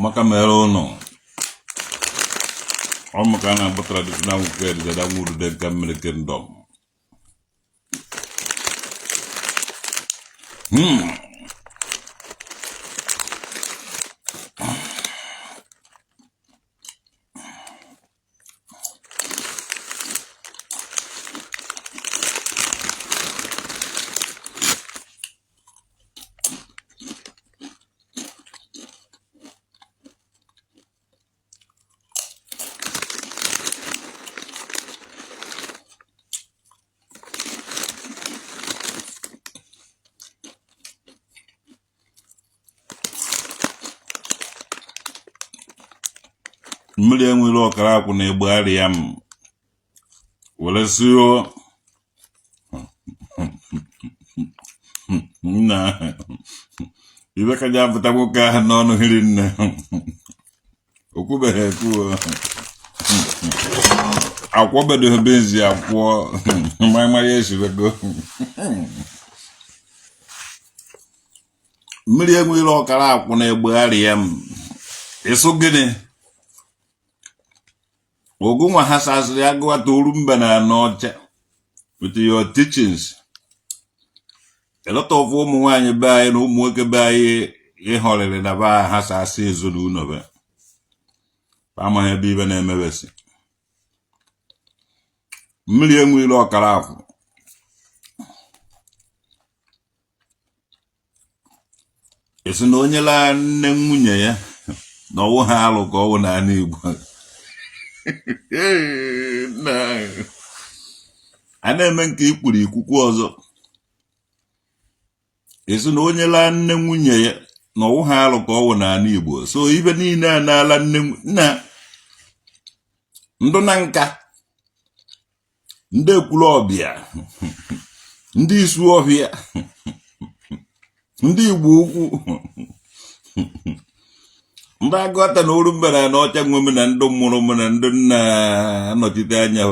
maka mere ụnụ ọ maka na agba traditional weekend da nwuru de ka mmiri kingdom Nmiri Eweilo Okalakwu na egbegharị ya m were sio na ibe ka ja pụta nwoke ahụ n'ọnụ hiri nne okwubeghị ekwu akwọbedo benzi akwọ mara esirego Nmiri Eweilo Okalakwu na egbegharị ya m eso gịnị Ogunwa has as Yagua to Rumbana Noche with your teachings. A lot of women when you buy no work by a holiday Nava has a season of it. Pama have even a mercy. Nmiri Eweilo Okalakwu. It's an onyela Nemunya, no halo go on any. A na-eme nke ikwuru ikwukwu ọzọ esi na onye la nne nwunye ya na ọwụ ha alụ ka ọwụ n'ala Igbo so ibe niile a na-ala nna ndụ na nka ndị ekwulu ọbịa ndị isu ọhịa ndị Igbo ukwu ndị agụta na oru mbe na ọcha nwe na ndị mụrụ m na ndị nna anọchite anya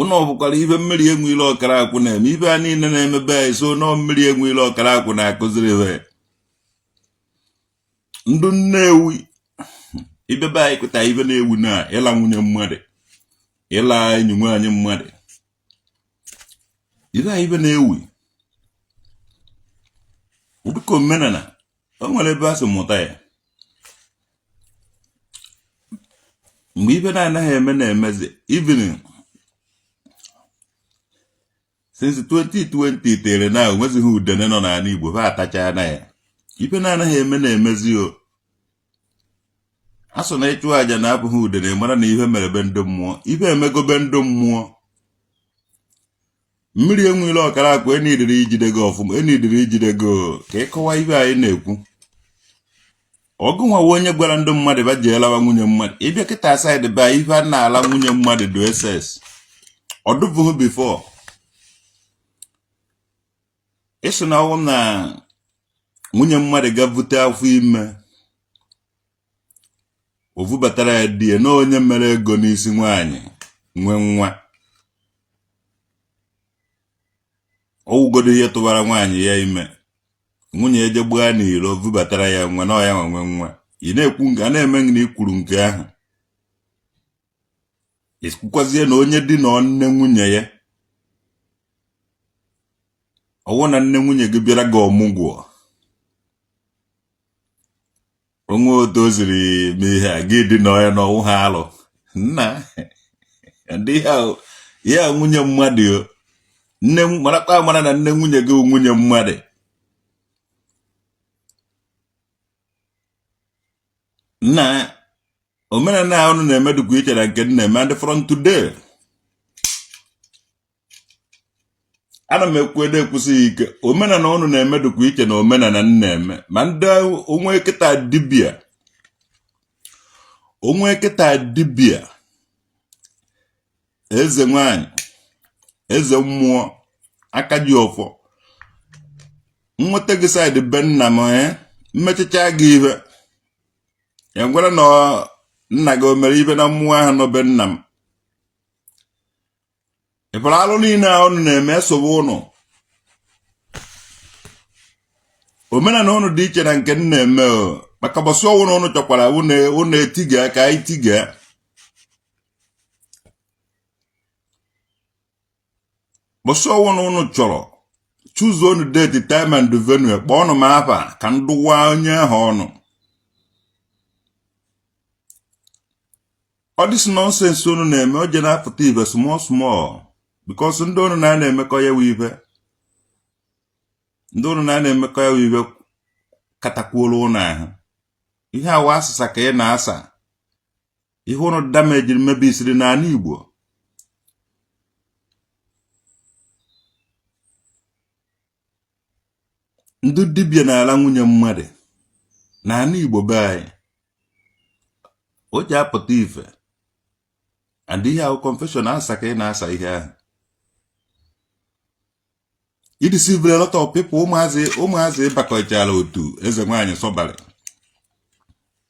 ụnọ bụkwara ibe Nmiri Eweilo Okalakwu na-eme ibe a niile na-emebe anyị so nọ Nmiri Eweilo Okalakwu na-akụziri ebe ndụ Nnewi ibebe anyị kụta ibe na-ewu na ịla nwunye mmadụ ịla enyi nwaanyị mmadụ ibe anyị ibe na-ewu ụdịka omenala o nwere ebe a sị mụta ya mgbe ibe na-anaghị eme na-emezi even since 2020 tere na onwezighị udene nọ n'ala Igbo ha atacha na ya ibe na-anaghị eme na-emezi o asọ na ịchụ aja na-abụghị udene mara na ihe mere be ndị mmụọ ibe emegobe ndị mmụọ Nmiri Eweilo Okalakwu enidiri ijide go ọfụma enidiri ijide go ka ịkọwa ibe anyị na-ekwu Ogunwa onye gwara ndị mmadụ ba jeela nwunye mmadụ ịbịa kịta side ba ife a na-ala nwunye mmadụ do SS ọdụbụghị before ịsụ na ọwụ na nwunye mmadụ ga-vute afọ ime ovubatara ya die na onye mere ego n'isi nwaanyị nwe nwa ọwụgodo ihe tụwara nwaanyị ya ime nwunye eje gbaa n'iro vubatara ya nwa na ya nwe nwa ị na-ekwu nke a na-eme na ikwuru nke ahụ ikwukwazie na onye dị na nne nwunye ya ọwụ na nne nwunye gị bịara gị ọmụgwọ onwe otu o siri mee ihe a gị dị na ya na ọwụ ha alụ nna ndị ya nwunye mmadụ nne marakwa mara na nne nwunye gị nwunye mmadụ na omenala ahụ na-emedukwa iche na nke na-eme and from today ana m ekwusi ike omenala ọnụ na-emedukwa iche na omenala na-eme ma ndị onwe kịta dibịa eze nwaanyị eze mmụọ aka ji ọfọ nweta gị side be nna m mmechicha gị ihe ya gwara na nna gị o mere ibe na mmụọ ahụ nọ be nna m ịfara alụ niile ahụ na-eme esobe ụnụ omenala unu dị iche na nke nna eme maka bọsị ọnwụ na unu chọkwara unu etiga ka anyị tiga bọsị ọnwụ na unu chọrọ choose unu date time and venue kpọọ ọnụ m afa ka ndụwa onye ahụ ọnụ all this nonsense unu na-eme o je na-apụta ibe small because ndị unu na-emekọ ya wive ndị unu na-emekọ ya wive katakwuola ụnụ ahụ ihe awa asịsa ka ị na-asa ihe unu damage mebisiri n'ala Igbo ndị dibịa n'ala nwunye mmadụ n'ala Igbo be anyị o ji apụta ife and ihe ahụ confession asa ka ị na-asa ihe ahụ it deceive a lot of people ụmụazị ịbakọchara otu eze nwaanyị sọbalị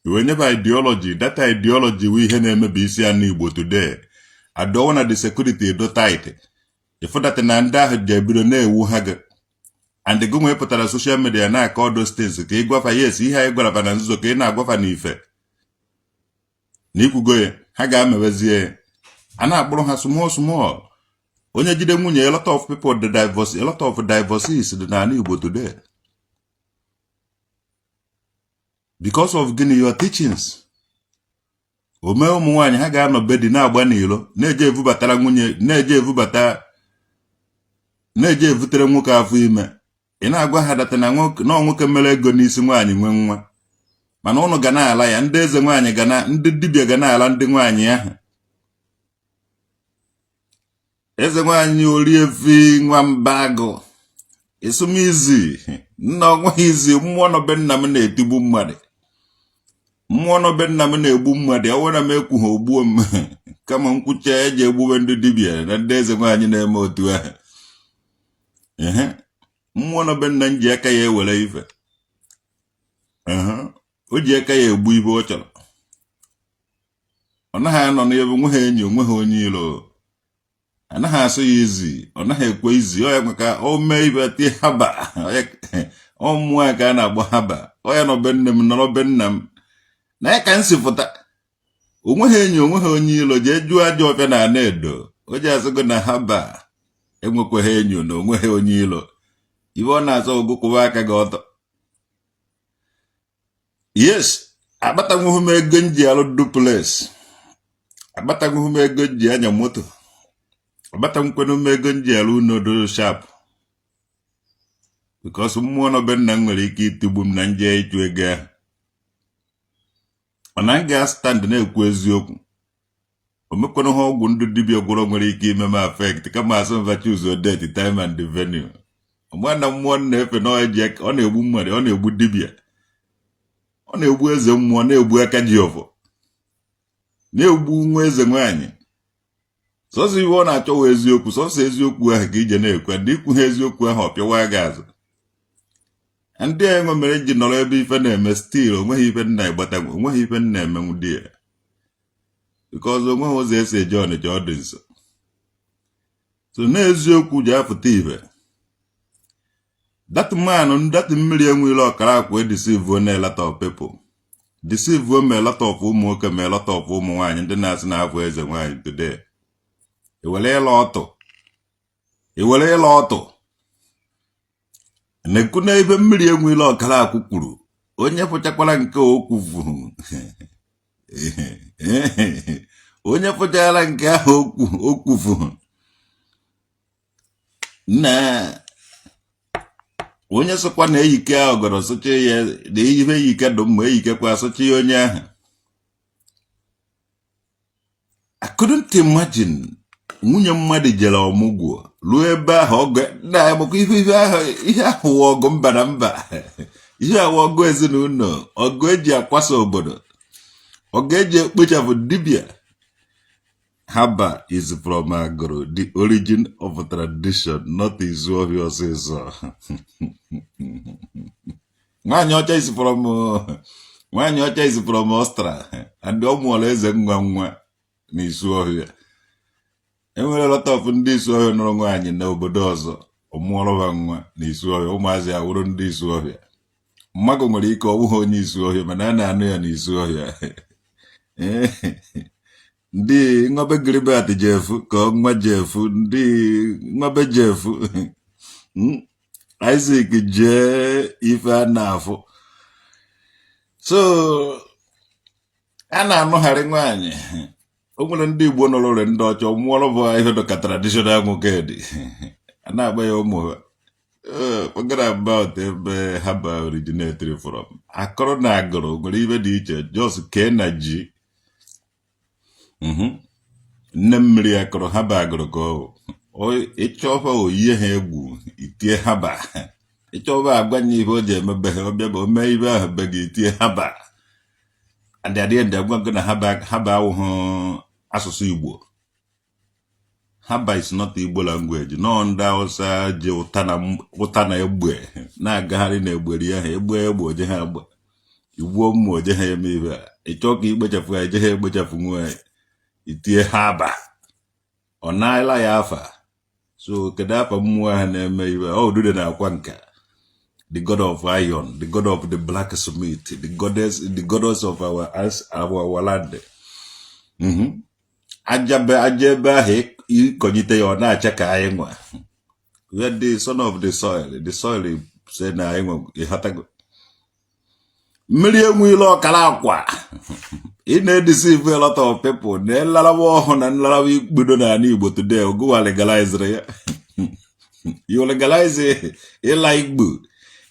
we never ideology that ideology we ihe na-emebi isi anụ Igbo today adọwa na the security edo tight ifụdata na ndị ahụ ji ebido na-ewu ha gị and gị nwee pụtara social media na-aka ọdụ steeti ka ị gwafa yes ihe anyị gwaraba na nzuzo ka ị na-agwafa n'ife na ikwugo ya ha ga-amewezie a na-akpụrụ ha small onye jide nwunye a lot of people the divorce a lot of divorces dị n'ala Igbo today because of gịnị your teachings ome ụmụ nwaanyị ha ga-anọ bedi na-agba n'ilo na-eje evubatara nwunye na-eje evutere nwoke afọ ime ị na-agwa ha data na nwoke mere ego n'isi nwaanyị nwe nwa mana ụnụ ga na-ala ya ndị eze nwaanyị ndị dibịa ga na-ala ndị nwaanyị ahụ eze nwaanyị Oriefi Nwambagụ esumizi nna onweghị izi mmụọ nọbe nna m na-etigbu mmadụ mmụọ nọbe nna m na-egbu mmadụ ọ were m ekwu ha ogbuo m kama nkwucha eji egbube ndị dibịa na ndị eze nwaanyị na-eme otu ahụ mmụọ nọbe nna m ji aka ya ewere ife o ji aka ya egbu ibe ọ chọrọ ọ naghị anọ n'ebe onweghị enyi onweghị onye ilo anaghị asụ ya izi ọ naghị ekwe izi ọ ya maka o mee ibe tie haba ọ mmụọ ka a na-agba haba ọ ya nọbe nne m nọrọ be nna m na ya ka nsi fụta onweghị enyi onweghị onye ilo jee jụọ ajọ ọfịa na ana edo o ji asụgo na haba enwekweghị enyo na onweghị onye ilo ibe ọ na-azọ ogụkwụwa aka gị ọtọ yes akpatanwuhu m ego nji alụ duplex akpatanwuhu m ego nji anya moto akpatanwukwenu m ego nji alụ unodo sharp because mmụọ nọbe nna m nwere ike itigbu m na nje ịchụ ego ahụ ọ na nga stand na-ekwu eziokwu omekwenu ha ọgwụ ndị dibịa gwụrụ nwere ike ime m affect kama asụ mvachi ụzọ date time and venue ọgba na mmụọ na-efe na ọ na-egbu mmadụ ọ na-egbu dibịa ọ na-egbu eze mmụọ na-egbu aka ji ọfọ na-egbu nwa eze nwaanyị sọsọ iwe ọ na-achọwa eziokwu sọsọ eziokwu ahụ ka ije na-ekwe ndị ikwu ha eziokwu ahụ ọpịawa gị azụ ndị a enwe mere ji nọrọ ebe ife na-eme stil onweghị ife nna ịgbatago onweghị ife nna emenwu di ya because onweghị ụzọ esi eje Ọnịcha ọ dị nso so na-eziokwu ji apụta ibe that man that Nmiri Eweilo Okalakwu deceive na a lot of people deceive me a lot of ụmụ nwoke ma a lot of ụmụ nwaanyị ndị na-asị na abụ eze nwaanyị today ewere ịla ọtụ na-ekwu na ebe Nmiri Eweilo Okalakwu kwuru onye fụchakwara nke okwu vụrụ onye fụchara nke ahụ okwu vụrụ na onye sokwa na eyike ahụ gọrọ socha ya na ihe eyike dụ mma eyikekwa socha ya onye ahụ I couldn't imagine nwunye mmadụ jere ọmụgwọ ruo ebe ahụ ọgụ na-agbakwa ihe ahụ ọgụ mba na mba ihe ahụ ọgụ ezinụlọ ọgụ eji akwasa obodo ọgụ eji ekpochapụ dibịa haba is from agụrụ the origin of tradition not izu ọhịa ọsịsọ nwaanyị ọcha is from Ọstra and ọ mụọla eze nwa na isu ọhịa enwere lot of ndị isu ọhịa nụrụ nwaanyị na obodo ọzọ ọmụọrọba nwa na isu ọhịa ụmụazị awụrụ ndị isu ọhịa mmago nwere ike ọ bụghị onye isi ọhịa mana a na-anụ ya n'isi ọhịa ndị nwabe Gilbert jefu ka nwa jefu ndị nwabe jefu Isaac jee ife a na-afụ so a na-anụgharị nwaanyị o nwere ndị Igbo nọrọre ndị ọcha mụọrọ bụ ihe dịka traditional nwoke dị a na-agba ya ụmụ ha forget about ebe ha ba originated from akọrọ na agụrụ nwere ibe dị iche just kee na ji nne mmiri akọrọ ha ba agụrụ ka ịchọba oyihe ha egwu itie ha ba ịchọba agwanye ihe o ji emebe ha ọbịa bụ ome ibe ahụ be gị itie ha ba adịadị ndị agwago na ha ba awụhụ asụsụ Igbo Haba is not Igbo language. No ndị Hausa ji ụta na egbe na-agagharị na egberi ya ha egbe oje ha agba igbo mmụ oje ha eme ibe ịchọ ka ikpechafu ya eje ha egbechafu nwe itie haba ọ naala ya afa so kedu afa mmụọ ha na-eme ibe ọ dude na akwa nka the god of iron, the god of the blacksmith, the goddess of our land. Ajebe ahụ ịkọnyite ya ọ na-acha ka anyị nwa. We are the son of the soil. The soil say na anyị nwa ịghọtago. Nmiri Eweilo Okalakwu. Ị na-deceive a lot of people. Na nlarawa ọhụụ na nlarawa ikpudo na Igbo today ogo legalize ya. You legalize ịla Igbo.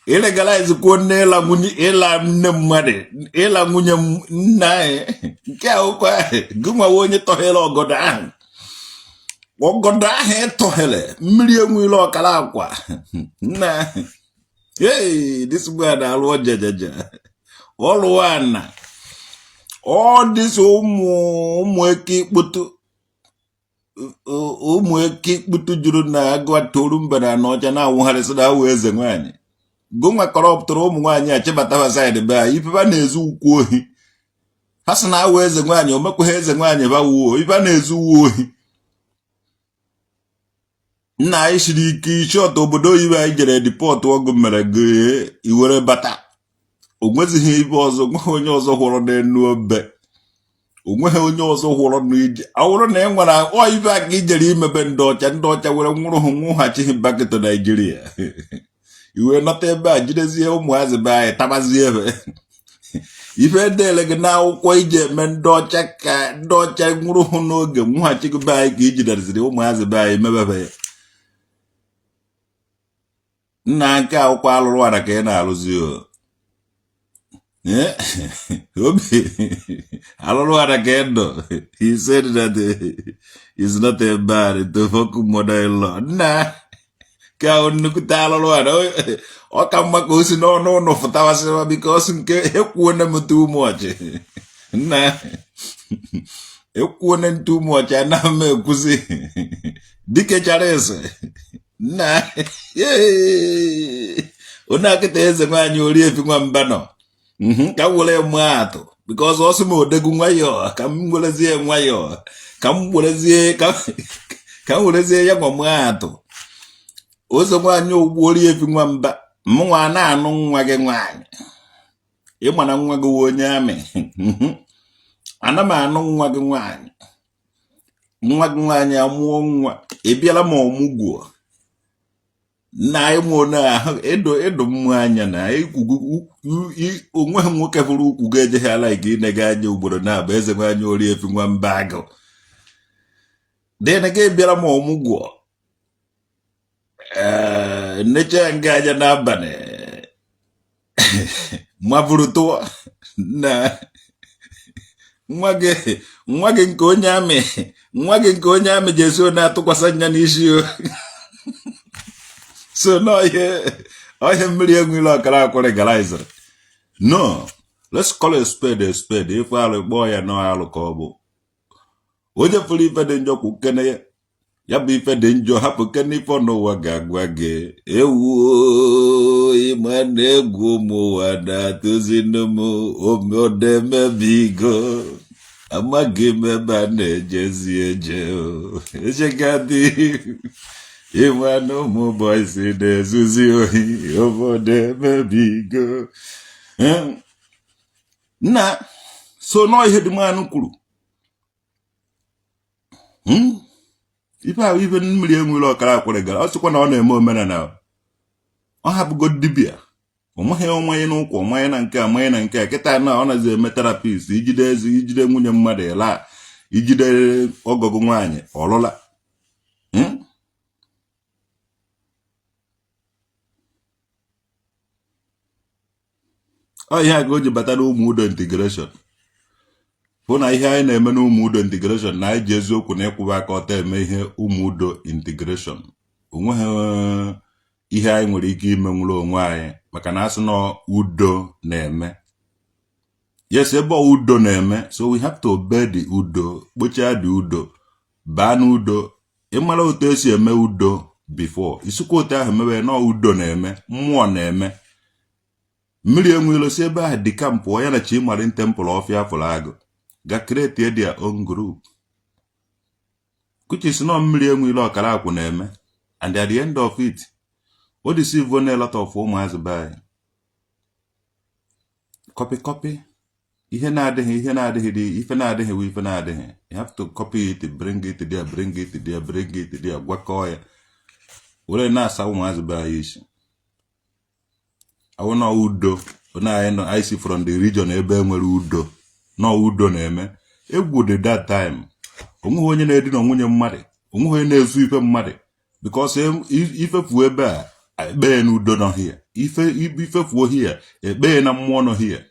Illegalize kwuo nne ịla nwunye ịla nne mmadụ ịla nwunye nna anyị nke akwụkwọ gụnwa onye tọhere ọgọdọ ahụ tọhere Nmiri Eweilo Okalakwu nna hey this boy na-alụ ojejeje ọlụwana all this ụmụ eke ikputu juru na agụ toru mbe na n'ọcha na-awụgharịsị na awụ eze nwaanyị gonwa kọrọpụtara ụmụ nwaanyị achịbata side be anyị ife na-ezu ukwu ohi ha sị na awụ eze nwaanyị omekwaghị eze nwaanyị bawuo ife na-ezu uwe ohi nna anyị siri ike ishọt obodo oyibo anyị jere dipọtụ ọgụ mere gị iwere bata onwezighị ibe ọzọ nweghị onye ọzọ hụrụ n'enu obe onweghị onye ọzọ hụrụ n'ije awụrụ na e nwere ibe aka ijere imebe ndị ọcha were nwụrụ hụ nwụghachighị bakịtụ Naijiria iwe nọta ebe a jidezie ụmụazị be anyị tabazie ebe ife dele gị n'akwụkwọ iji eme ndị ọcha ka ndị ọcha nwụrụ hụ n'oge nwụghachigo be anyị ka ijideriziri ụmụazị be anyị mebebe ya nna nke akwụkwọ alụrụ ara ka ị na-alụzi obi alụrụ ara ka ị nọ he said that is not a bad to fuck mother-in-law nna ka nnukwute alụrụ ara ọ ka mma ka o si n'ọnụ ụnụ fụtawasịwa bikos nke ekwuo na m too much nna ekwuo na too much anaghị m ekwuzi dike chara eze nna onye akịta eze nwaanyị Oriefi Nwamba nọ ka m were mụ atụ bikos ọ sị m odegu nwayọọ ka m werezie nwayọọ ka m werezie ya nwa mụ atụ ozo nwaanyị ogbu Oriefi Nwamba mụnwa na-anụ nwa gị nwaanyị ịma na nwa gị onye amị ana m anụ nwa gị nwaanyị amụọ nwa ị bịala ma ọmụgwọ na ịmụ na ahụ edo mmụ anya na onweghị nwoke hụrụ ukwu ga-ejeghị ala ike inega anya ugboro na-abụ eze nwaanyị Oriefi Nwamba agụ dịna gị bịara ma ọmụgwọ nnecha nga anya n'abalị mabụrụ tụọ na nwa gị nke onye amị ji eso na-atụkwasị anya n'isi so ọhịa Nmiri Eweilo Okalakwu legalized. No, let's call a spade a spade. Ife alụ kpọọ ya n'alụ ka ọ bụ onye fụrụ ife dị njọ kwu kene ya bụ ife dị njọ hapụ kene ife n'ụwa ga-agwa gị ewuo ịma na egwu ụmụụwa na-atụzinu m omedemebigo amaghị m ebe a na-ejezi eje echegadị Ịnwa na ụmụ boys na-ezuzi ohi obodo emebigo. Na so nọ ihe dị mmanụ kwuru. Ife ahụ ife Nmiri Eweilo Okalakwu gara, ọ sịkwa na ọ na-eme omenala. Ọ hapụgo dibịa. Ọ maghị onwe n'ụkwụ, ọ maghị na nke a, maghị na nke a. Kịta na ọ nazi eme terapist, ijide nwunye mmadụ ela, ijide ọgọgụ nwaanyị ọlụla. Ọ ihe a ka o ji bata na ụmụ udo integration. Hụ na ihe anyị na-eme na ụmụ udo integration na anyị ji eziokwu na ịkwụba aka ọtọ eme ihe ụmụ udo integration. Onweghị ihe anyị nwere ike ime nwụrụ onwe anyị maka na asị na udo na-eme. Yes, ebe udo na-eme, so we have to obey the udo, kpochaa the udo, baa n'udo. Ịmara otu esi eme udo before. Isukwa otu ahụ mewe na udo na-eme, mmụọ na-eme. Nmiri Eweilo si ebe ahụ dị ka mpụ ya na Chimarin Temple ọfịa fụrụ agụ ga create their own group. Which is not Nmiri Eweilo Okalakwu na-eme. And at the end of it, o deceive a lot of ụmụazị by copy. Ihe na-adịghị ife na-adịghị bụ ife na-adịghị. You have to copy it, bring it there, gwakọọ ya. Were na-asa ụmụazị by isi. Awụ na udo, I see from the region ebe nwere udo. No udo na-eme. Egwu dị that time. Onweghị onye na-edina nwunye mmadụ. Onweghị onye na-ezu ife mmadụ. Because ifefu ebe a, ekpee na udo nọ here. Ifefu here, ekpee na mmụọ nọ here.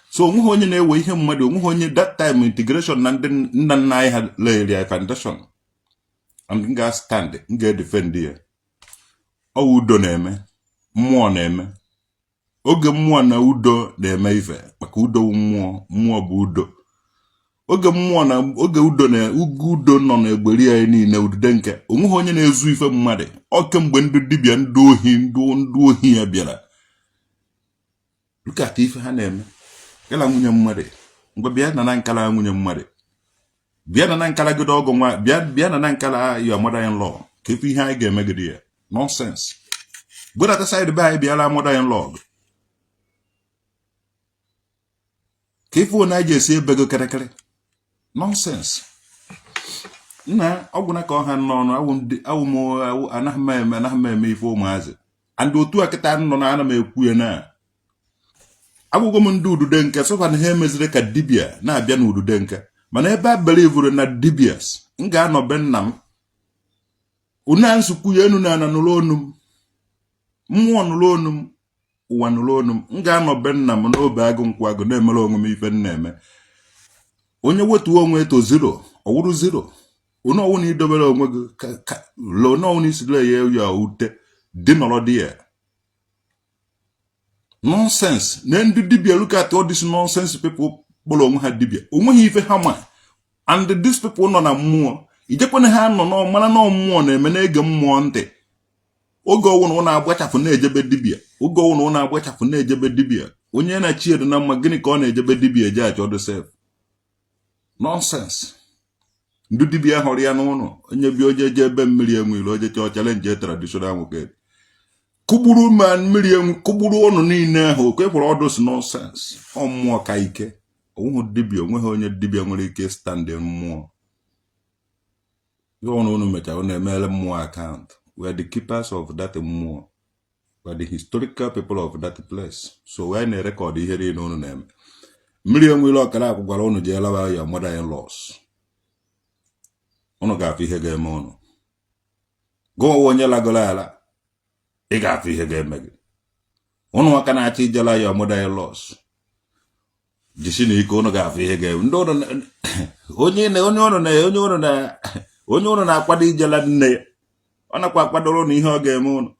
So onweghị onye na-ewe ihe mmadụ, onweghị onye that time integration na ndị nna nna anyị ha layere foundation. And m ga-stand, m ga-defend ya. Ọ udo na-eme, mmụọ na-eme. Oge mmụọ na udo na-eme ife maka udo mmụọ bụ udo. Oge udo nọ n'egberi ya niile udude nke onweghị onye na-ezu ife mmadụ. Ọ kemgbe ndị dibịa ndị ohi ya bịara. Look at ife ha na-eme. Kala nwunye mmadụ. Ngwa bịa na nkala nwunye mmadụ. Bịa na nkala gị ọgọ nwa, bịa na nkala your mother-in-law. Ka ife ihe anyị ga-emegide ya. Nonsense. Go that side by bịala mother-in-law. Ka ife ọ na-eji esi ebe go kere. Nonsense. Na ọgwụna ka ọha n'ọnụ anaghị m eme ife ụmụazị. And otu a kịta nọ na ana m ekwu ya na agwụgwọ m ndị udude nke sọfa na ha emezire ka dibịa na-abịa n'udude nke mana ebe a belivuru na dibias m ga-anọ be nna m una nsukwu ya enu na ana nụrụ onu m mmụọ nụrụ onu m ụwa nụrụ onu m ga-anọ be nna m n'obe agụ nkwụ agụ na-emere onwe m ife na-eme. Onye wetuo onwe to zero ọwụrụ zero. Onye ọwụ na idobere onwe gị lo na ọwụ na isile ya ute dị nọrọ dị ya. Nonsense. Na ndị dibịa look at all this nonsense people kpọrọ onwe ha dibịa. Onweghị ife ha ma. And these people nọ na mmụọ. Ijekwana ha nọ nọ mana na mmụọ na-eme na-ege mmụọ ntị. Oge ọwụ na ọ na-agbachapụ na-ejebe dibịa. Oge ọwụ na ọ na-agbachapụ na-ejebe dibịa. Onye na-chi edo na mma gịnị ka ọ na-ejebe dibịa eje achọ dị sef. Nonsense. Ndị dibịa hụrụ ya n'ụlọ. Onye bi oje je ebe Nmiri Eweilo oje chọọ challenge traditional nwoke. Kugburu ma Nmiri Eweilo kugburu ọnụ niile ahụ ka ekwere ọdụ si nonsense. Ọ mmụọ ka ike. Onweghị dibịa, onweghị onye dibịa nwere ike stand mmụọ. Ihe ọnụ mechara ọ na-emele mmụọ account. We are the keepers of that mmụọ. We are the historical people of that place. So we na-record ihe niile unu na-eme. Nmiri Eweilo Okalakwu gwara unu jee lawa ya mother-in-laws. Unu ga-afụ ihe ga-eme unu. Gụọ onye lagoro ala. Ị ga-afụ ihe ga-eme gị. Unu aka na-achọ ijela ya mother-in-laws. Jisi na ike unu ga-afụ ihe ga-eme. Ndị onye unu na-akwado ijela nne ya. Ọ nakwa akwadoro na ihe ọ ga-eme unu.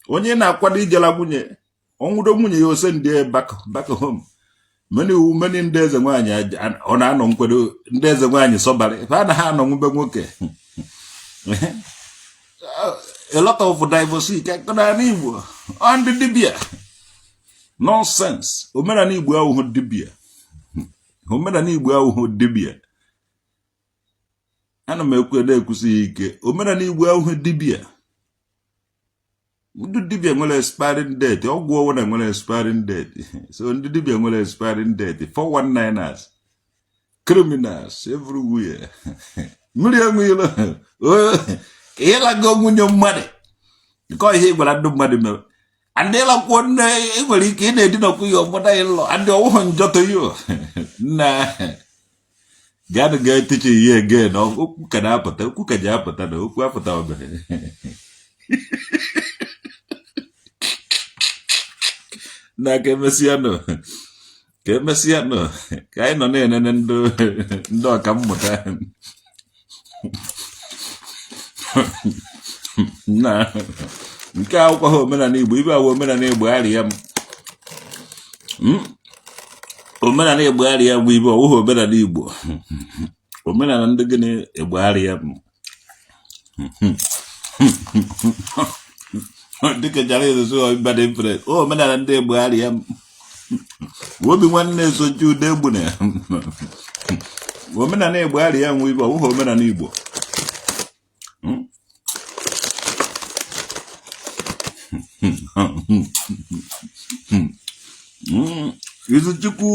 Onye na-akwado ijela nwunye. Ọnwụdo nwunye ya ose ndị back home. Many ndị eze nwaanyị ọ na-anọ nkwedo ndị eze nwaanyị sọbara fa na ha anọ nwube nwoke. A lot of divorce ka na Igbo on the dibia. Nonsense. Omenala Igbo ahụ dibia. Omenala Igbo ahụ dibia. Ana m ekwusi ike. Omenala Igbo ahụ dibia. ndị dibịa nwere expiring date, ọgwụ ọwụna nwere expiring date. So ndị dibịa nwere expiring date, 419ers, criminals everywhere. Nmiri Eweilo ịlago nwunye mmadụ nke ihe gwara ndị mmadụ mere andịla kwuo nne nwere ike ị na-edinakwu ya ọgbada ịlọ andị ọwụhụ njọtọ yo na gaadị ga-etiche ihe ege na okwu ka na-apụta, okwu ka ji apụta na okwu apụta obere na ka emesịa nọ ka anyị nọ na-enene ndị ọka mmụta na nke akwụkwọ ha omenala Igbo ibe awa omenala Igbo arịa m omenala Igbo arịa bụ ibe ọwụghị omenala Igbo omenala ndị gịnị Igbo arịa m dịka jara ezozo ịbada mfere omenala ndị Igbo arịa m obi nwanne esochi ude egbu na omenala Igbo arịa nwe ibe ọwụghị omenala Igbo Izuchukwu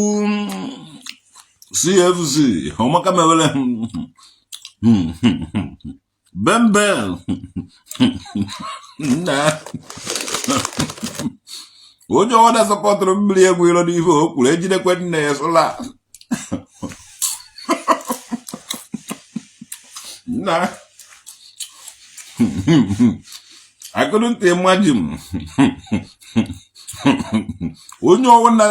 CFC ọmaka mewere bembel na onye ọwụda sọpọtụrụ Nmiri Eweilo n'ife o kwuru ejidekwe nne ya sola na I couldn't imagine onye ọwụna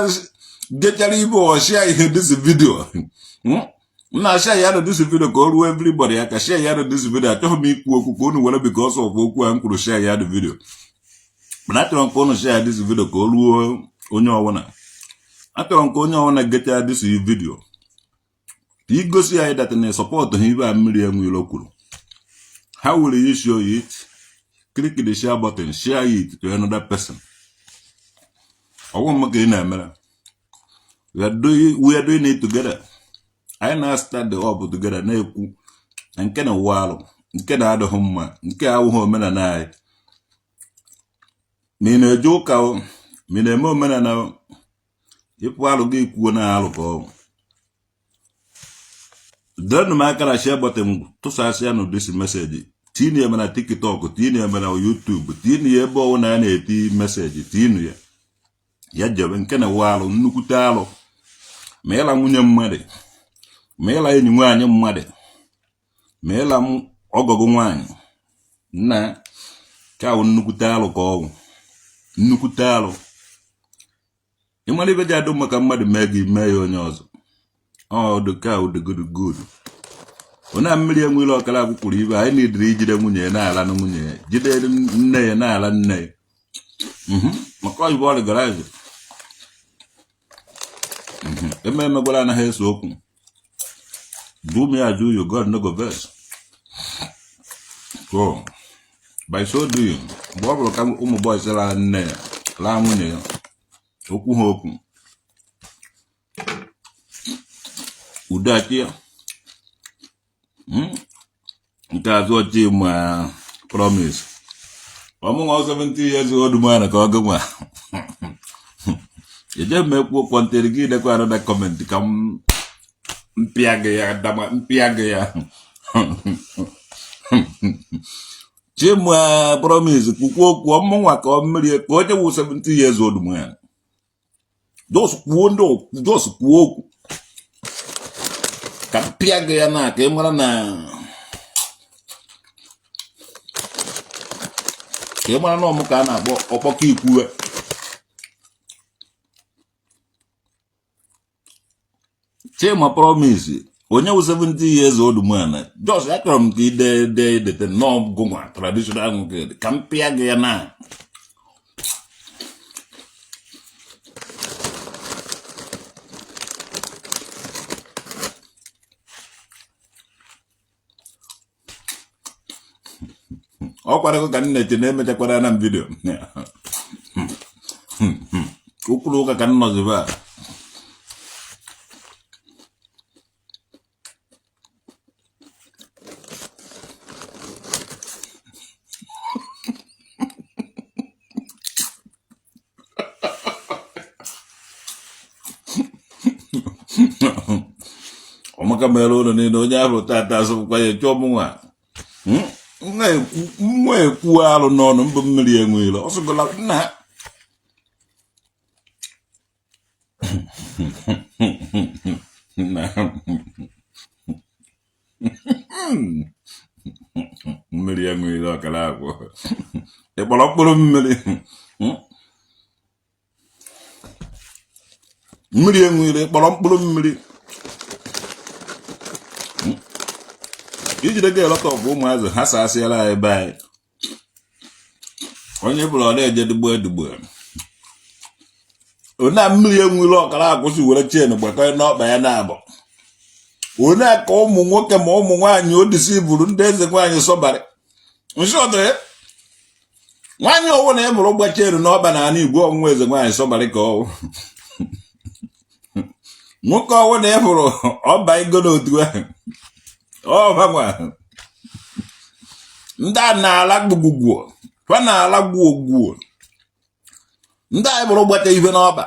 gechara ibe ọshia ihe this video na share ya this video ka o ruo everybody ya ka share ya this video achọghị m ikwu okwu ka unu were because of okwu a m kwuru share ya the video mana achọrọ m ka unu share this video ka o ruo onye ọwụna achọrọ m ka onye ọwụna gechara this video ka igosi ya that na support ha ibe a Nmiri Eweilo kwuru. How will you show it? Click the share button, share it to another person. I won't make it in we are doing it together. I now start the up together. And can a wall, can add a home, nke home and I. Mean a joke out, mean a moment and now. If while give one alcohol. Don't make a share button to say this message. Tini ya TikTok, tini ya YouTube, tini ya ebo na eti message, tini ya jabe nkene walo nnukwu alụ meela nwunye mmadụ meela enyi nwaanyị mmadụ meela ọgọgụ nwaanyị na ka ọ nnukwu alụ ka ọ nnukwu alụ ịmara ibe ji adụ maka mmadụ mee ya onye ọzọ ọ dị ka ọ dị good ona Nmiri Eweilo Okalakwu kwuru ibe anyị na-ediri ijide nwunye na-ala na nwunye jide nne ya na-ala nne maka oyibo ọrụ garage ememe gwara na ha eso okwu do me as you God no go verse so by so doing mgbe ọ bụrụ ka ụmụ boys la nne ya la nwunye ya okwu ha okwu udachi ya nke azụ ọchị ma promise ọmụnwa 70 years old man ka ọ gụnwa eje mekwu kwantere gị dekwa another comment ka mpiage ya chima promise kwukwu okwu ọmụnwa ka ọ mmiri ka onye wụ 70 years old man just kwuo okwu ka mpiage ya na ka ị mara na ọmụ ka a na-akpọ ọkpọkọ ikwue chima promise onye wụ 70 years old man just achọrọ m ka ide n'ọgụnwa traditional nwoke ka m pịa gị ya na ọ kwara ka nneche na-emechakwara na video ụkwụrụ ụka ka nnọzibe a ka mere ụlọ niile onye ahụ tata asụkwa ya chọọ m nwa ekwu alụ n'ọnụ mbụ Nmiri Eweilo ọsụgola nna Nmiri Eweilo Okalakwu ịkpọrọ mkpụrụ mmiri Nmiri Eweilo ịkpọrọ mkpụrụ mmiri ijide ga elọta ọbụ ụmụazị ha sasịala ebe anyị onye bụrụ ọ na-eje digbo ona Nmiri Eweilo Okalakwu si were chen gbakọ n'ọkpa ya na-abọ one ka ụmụ nwoke ma ụmụ nwaanyị odisi bụrụ ndị eze nwaanyị sọbarị nsọdụ nwaanyị ọwụ na ebụrụ gbachelu n'ọba na ana Igbo ọnwụ eze nwaanyị sọbarị ka ọwụ nwoke ọwụ na ebụrụ ọba igo n'otu ahụ ọbanwa ndị a na-ala gbugbuo fa na-ala gwuo ndị anyị bụrụ gbacha ife n'ọba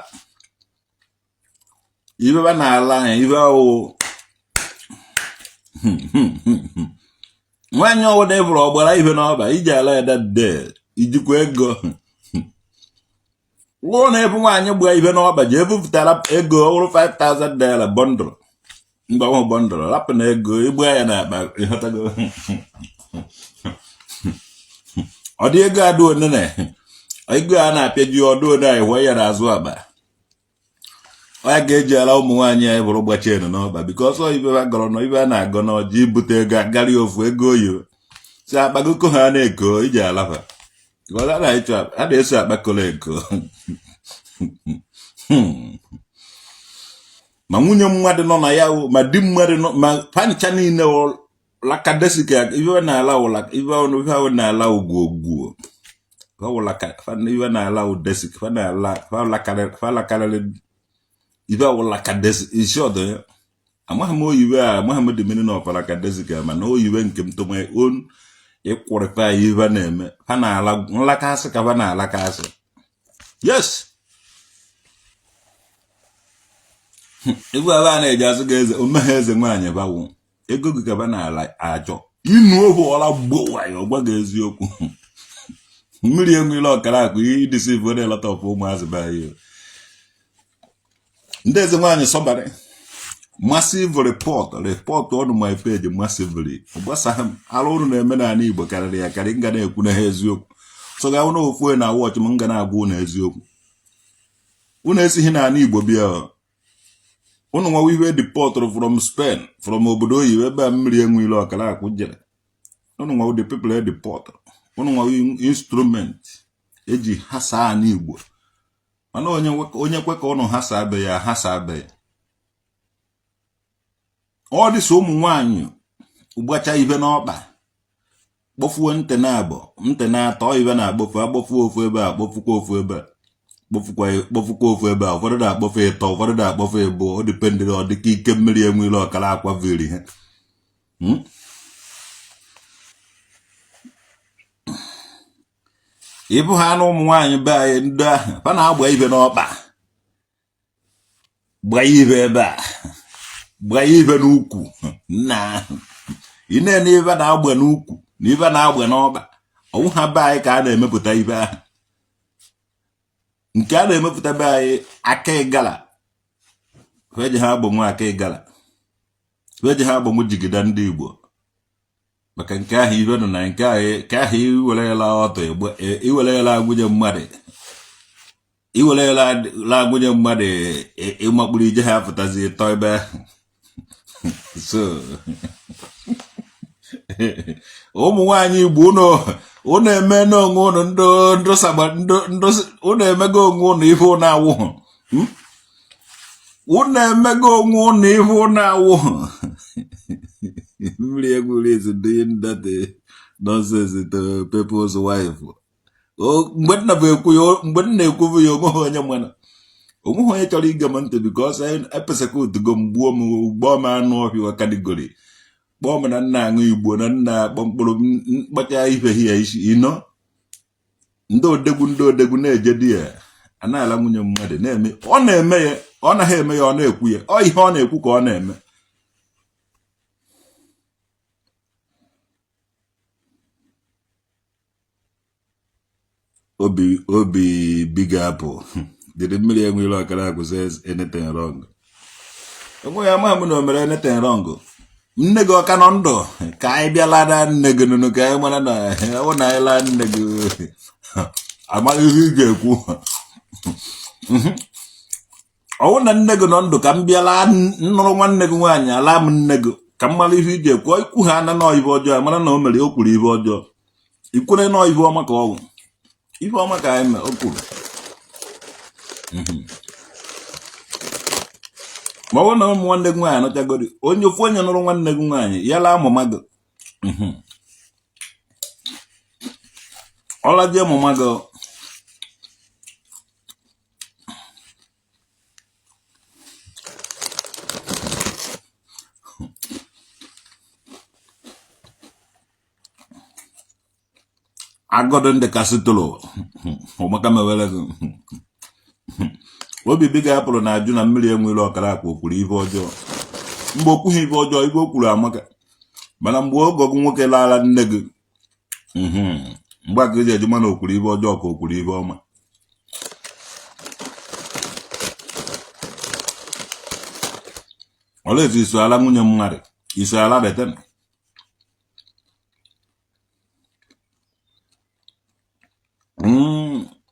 ife ba na-ala ya ife ọwụ nwaanyị ọwụ na ebụrụ ọgbara ife n'ọba iji ala ya dade ijikwa ego ụlọ na ebu nwaanyị gba ife n'ọba ji ebupụtara ego ọhụrụ 5,000 naira bọndụl mgbanwe bọndụl rapụ na ego igba ya na akpa ịghọtago ọ dị ego adụ onene ego a na-apịa ji ọdụ one anyị hụọ ya n'azụ akpa ọ ya ga-eji ala ụmụ nwaanyị anyị bụrụ gbachenu n'ọba bikọs ọ ibe ha gọrọ na ibe a na-agọ n'ọji ibute ego agarị ofu ego oyibo si akpagoko ha na-eko iji alafa a na-eso akpakọrọ eko ma nwunye mmadụ nọ na ya ma di mmadụ nọ ma pancha niile lakadesika ibe na-ala ụla ibe ahụ na-ala ugwu ibe na-ala udesik fa lakarịrị ibe ahụ lakadesi isi ọdụ ya amaghị m oyibe a amaghị m dimini na ọpara kadesika mana oyibe nke m tụma on ịkwụrịta ya ibe na-eme ha na-ala nlakasị ka ha na-alakasị yes ebe a na-eji asị ga eze omeghe eze nwaanyị bawu ego gị ka ba na-ala achọ inu ohu ọla gbowa ya ọgwa gị eziokwu Nmiri Eweilo Okalakwu ihe idisi ife na-elọta ọpụ ụmụazị be anyị ndị eze nwaanyị sọbarị massive report on my page massively gbasara m alụ ụrụ na-eme n'ala Igbo karịrị ya karị nga na-ekwu na ha eziokwu so ga na ofu na watch m nga na-agwa unu eziokwu unu esighị n'ala Igbo bịa unu nwa iwe deported from Spain from obodo oyibo ebe a Nmiri Eweilo Okalakwu jere unu nwa the people deported unu nwa instrument eji hasa ala Igbo mana onye kwe ka unu hasa abe ya hasa abe ọ dị so ụmụ nwaanyị ụgbacha ibe n'ọkpa kpofuo ntị na abọ ntị na atọ ibe na-akpofu akpofu ofu ebe a kpofukwa ofu ebe a kpofukwa ofu ebe a ụfọdụ na-akpofu ịtọ ụfọdụ na-akpofu ịbụ ọ dịpendịrị ọ dịka ike Nmiri Eweilo Okalakwu viri ha ịbụ ha na ụmụ nwaanyị be anyị ndị ahụ fa na-agba ibe n'ọkpa gba ibe ebe a gba ibe n'ukwu nna ị na-ene ibe na-agba n'ukwu na ibe na-agba n'ọkpa ọnwụ ha be anyị ka a na-emepụta ibe ahụ nke a na-emepụta be anyị aka ịgala feji ha agbanwe aka ịgala feji ha agbanwe jigida ndị Igbo maka nke ahụ ibe nọ na nke ahụ iwerela ọtọ iwerela agwụnye mmadụ ịmakpụrụ ije ha pụtazi ịtọ ebe ahụ so ụmụ nwaanyị Igbo unu eme n'onwe unu unu emego onwe unu ife unu awụhụ unu emego onwe unu ife unu awụhụ Nmiri Eweilo is doing that nonsense to people's wife mgbe na-ekwu ya onweghị onye chọrọ ige m ntị because epesekutugo m gbuo m gbọọ m anụ ọhịa kategori kpọọ m na nna aṅụ Igbo na nna akpọ mkpụrụ mkpacha ife ya isi ịnọ ndị odegwu na-eje di ya a na-ala nwunye mmadụ na-eme ọ na-eme ya ọ naghị eme ya ọ na-ekwu ya ọ ihe ọ na-ekwu ka ọ na-eme Obi Big Apple. Did Nmiri Eweilo Okalakwu says anything wrong? Enwe ya ma no mere anything wrong. Nne gị ọka nọ ndụ ka anyị bịala na nne gị nụnụ ka anyị mara na ọ na anyị laa nne gị amaghị ihe ị ga-ekwu. Ọwụ na nne gị nọ ndụ ka m bịala nụrụ nwanne gị nwaanyị ala m nne gị ka m mara ihe ị ga-ekwu. Ikwu ha na nọ ibe ọjọọ mara na o mere o kwuru ibe ọjọọ. Ikwere nọ ibe ọma ka ọgwụ. Ibe ọma ka anyị mere o kwuru. Ma ọ na ụmụ nwanne gị nwaanyị nọchagori onye ofu onye nụrụ nwanne gị nwaanyị ya laa mama gị. Ọlaje mama gị agodo ndị kasị tolo ụmụaka mewere gị. Obi Big Apple na-ajụ na Nmiri Eweilo Okalakwu kwuru ibe ọjọọ. Mgbe o kwughị ibe ọjọọ ibe o kwuru amaka. Mana mgbe ogo gị nwoke laala nne gị mgbe a ka eji eji mana o kwuru ibe ọjọọ ka o kwuru ibe ọma. Olezi iso ala nwunye mmadụ iso ala beten.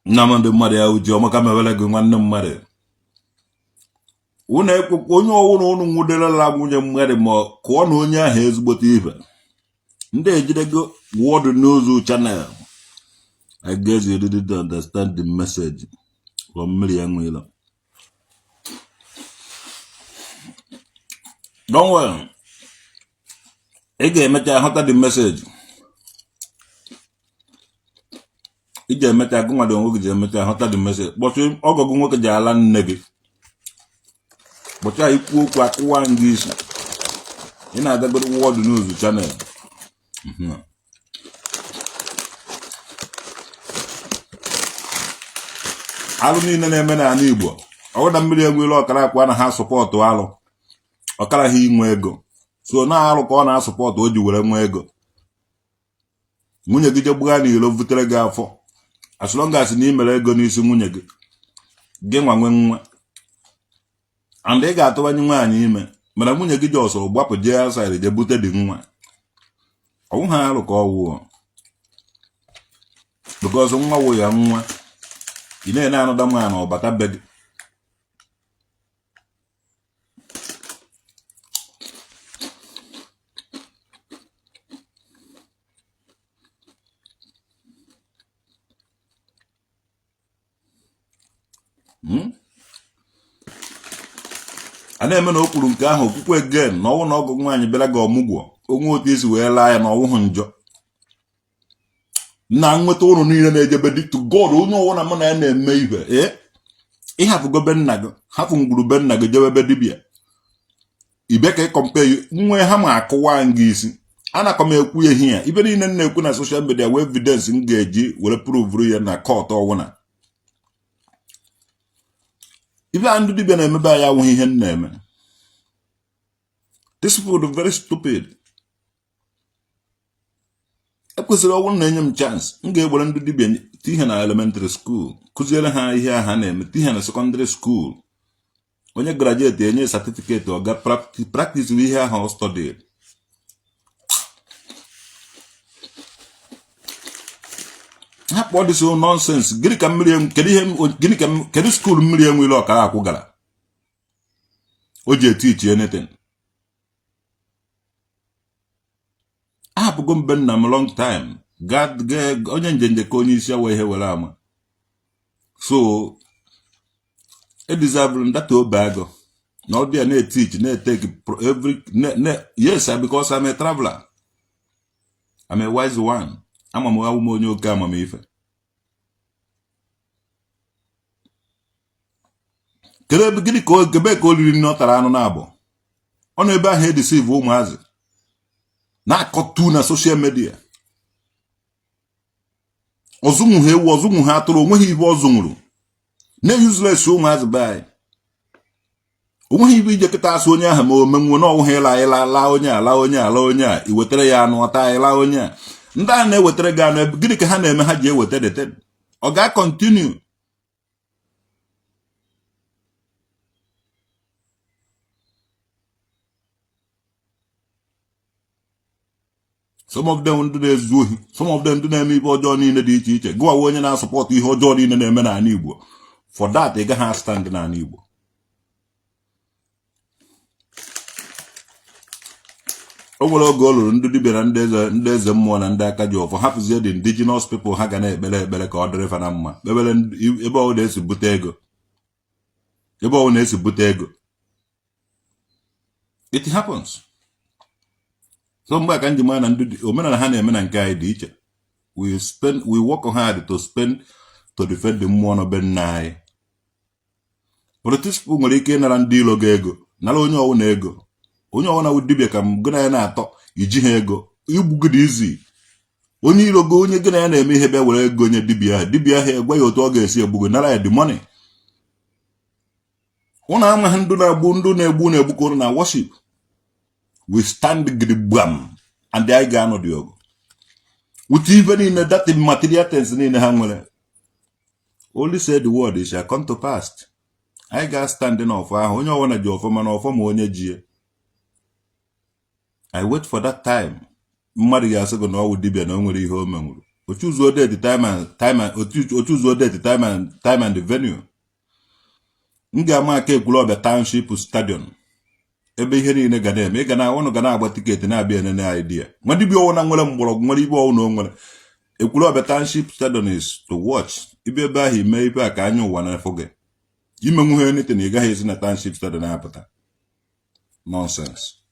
Nnamdị mmadụ ya uji ọmaka mewere gị nwanne mmadụ. Unu ekwukwa onye ọwụrụ unu nwuderela nwunye mmadụ ma kụọ na onye ahụ ezigbote ibe. Ndị ejidego World News Channel. I guess you didn't understand the message from Nmiri Eweilo. Don't worry. Ị ga-emecha ghọta the message. Ị ga-emecha gị nwadị onwe gị ji emecha ghọta the message. Kpọchị ọgọ gị nwoke ji ala nne gị. Kpọcha ikwu okwu akụwa ngị isi. Ị na-adagoro World News Channel. Alụ niile na-eme n'ala Igbo. Ọ na Nmiri Eweilo Okalakwu anaghị asọpọtụ alụ. Ọ karaghị inwe ego. So na-alụ ka ọ na-asọpọtụ o ji were nwe ego. Nwunye gị je gbugha n'ilo vutere gị afọ. As long as na ị mere ego n'isi nwunye gị. Gị nwa nwe nwa. And ị ga-atụwanye nwaanyị ime. Mana nwunye gị ji ọsọ gbapụ jee outside je bute dị nwa. Ọwụ ha alụ ka ọ wụọ. Because nwa wụ ya nwa. Ị na-ene anọda nwa na ọbata be gị. A na-eme na o kwuru nke ahụ okwukwe again na ọwụ na ọgụ nwaanyị bịara gị ọmụgwọ onwe otu isi wee laa ya na ọwụhụ njọ. Na nweta ụrụ niile na-ejebe dị to God onye ọwụ na mụ na ya na-eme ibe ịhapụgo be nna gị hapụ ngwuru be nna gị jebe be dibịa ibe ka ịkọmpe nwe ha ma akụwa ngị isi. Anakọ m ekwu ehi ya ibe niile na-ekwu na social media wee evidence m ga-eji were prove ya na court ọwụna. Ibe a ndị dibịa na-emebe anyị awụghị ihe m na-eme. These people are very stupid. Ekwesịrị ọwụ na enye m chance m ga-egbere ndị dibịa ihe na elementary school kụziere ha ihe ha na-eme ihe na secondary school. Onye graduate enye certificate ọ ga practice ihe ahụ ọ studied. Ha kpọọ dị so nonsense. Gịnị ka kedu school Nmiri Eweilo Okalakwu gara o ji teach anything? Ahapụgo mbe nna m long time. Onye njenje ka onye isi ya wee ihe were ama. So e deserve data obe agụ na ọ dị ya na-teach na-etake yes because I'm a traveler. I'm a wise one. Ama m awụ m onye oke amamife. Gịnị ka ebe ka o riri nne ọ tara anụ na-abụ ọ na ebe ahụ edeceive ụmụazị na-akọtu na social media. Ọzụnwụ ha ewu ọzụnwụ ha atụrụ onweghị ibe ọzụnwụrụ na useless ụmụazị be anyị. Onweghị ibe ije kịta asụ onye ahụ ma omenwo na ọwụghị ịla onye a iwetara ya anụ ọta ịla onye a. Ndị a na-ewetara gị anụ gịnị ka ha na-eme ha ji eweta deten ọ ga-continue. Some of them ndị na-ezu ohi, some of them ndị na-eme ibe ọjọọ niile dị iche iche, gụwa onye na-asọpọtụ ihe ọjọọ niile na-eme n'ala Igbo. For that, ị gaghị stand n'ala Igbo. O nwere oge ọ lụrụ ndị dibịa na ndị eze mmụọ na ndị aka ji ọfọ hapụzie the indigenous people ha ga na-ekpere ekpere ka ọ dịrị fa na mma kpebere ebe ọ na-esi bute ego. Ebe ọ na-esi bute ego. It happens. So mgbe aka nji na ndị omenala ha na-eme na nke anyị dị iche. We work hard to defend the mmụọ na be nna anyị. Politics nwere ike ịnara ndị ilo gị ego, nara onye ọwụ na ego. Onye ọwụ na dibịa ka m gụna ya na-atọ iji ha ego igbu gị dị izi. Onye ilo gị onye gụna ya na-eme ihe bịa were ego onye dibịa ha egwe ya otu ọ ga-esi egbu gị nara ya the money. Ụnụ amaghị ndụ na-egbu ka ụnụ na worship. We stand gidigbam and I ga-anọ dị ọgụ. With even in that material things niile ha nwere. Only say the word it shall come to pass. I ga standing off ahụ onye ọwụna ji ọfọ mana ọfọ ma onye ji. I wait for that time. Mmadụ ga-asị gị na ọwụ dibịa na o nwere ihe o menwuru. Ochuzuo date time and the venue. M ga-ama aka Ekwulọbịa Township Stadium. Ebe ihe niile ga na-eme ị ga na ọnụ ga na-agba tiketi na-abịa enene idea. Nwa dibịa ọwụna nwere mgbọrọgwụ nwere ibe ọwụ na o nwere. Ekwulọbịa Township Stadium is to watch. Ibe ebe ahụ ime ibe a ka anya ụwa na-efụ gị. Imenwu ha anything ị gaghị esi na Township Stadium na-apụta. Nonsense.